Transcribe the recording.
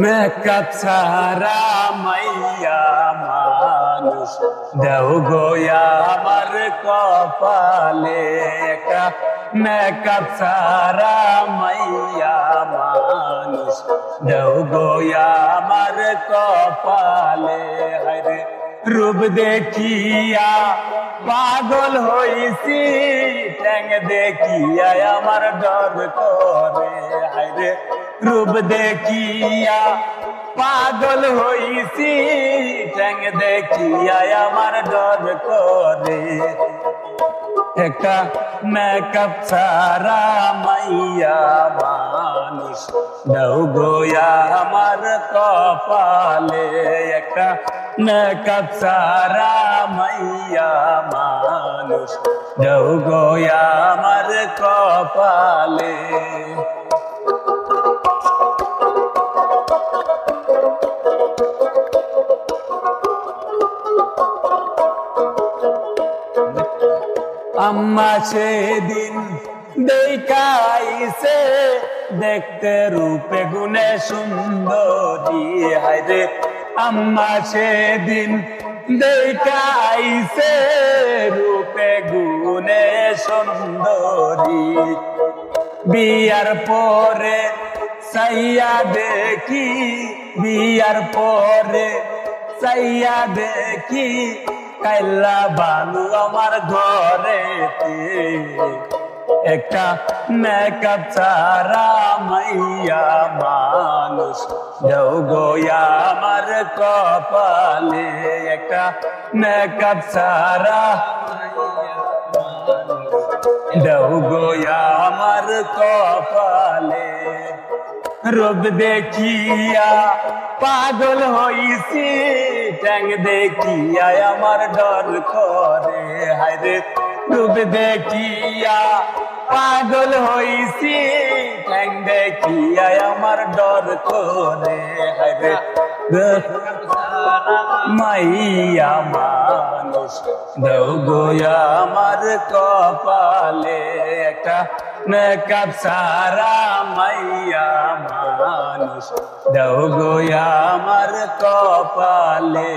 makeup ছাড়া মাইয়া মানুষ দেও গোয়া আমার কপালে একটা মেকআপ ছাড়া মাইয়া মানুষ দেও গোয়া আমার কপালে হরে রূপ দেখিয়া পাগল হইছি ঠ্যাং দেখিয়া আমার ডর করে হরে রূপ দেখিয়া পাগল হইছি ঠ্যাং দেখিয়া আমার ডর করে একটা মেকআপ ছাড়া মাইয়া মানুষ দাও গোয়া আমার কপালে একটা মেকআপ ছাড়া মাইয়া মানুষ দাও গোয়া আমার কপালে আম্মা সেদিন দেখাইছে দেখতে রূপে গুণে সুন্দরী হায়রে আম্মা সেদিন দেখাইছে রূপে গুণে সুন্দরী বিয়ার পরে সাইয়া দেখি বিয়ার পরে সাইয়া দেখি কাইলা বানু আমার ঘরেতে একটা মেকআপ ছাড়া মাইয়া মানুষ দেও গোয়া আমার কপালে একটা মেকআপ ছাড়া দেও গোয়া আমার কপালে রূপ দেখিয়া পাগল হইছি ঠ্যাং দেখিয়া আমার ডর করে হায়রে রূপ দেখিয়া পাগল হইছি ঠ্যাং দেখিয়া আমার ডর করে হায়রে মাইয়া মানুষ দেও গোয়া আমার কপালে একটা মেকআপ ছাড়া মাইয়া মানুষ দেও গোয়া আমার কপালে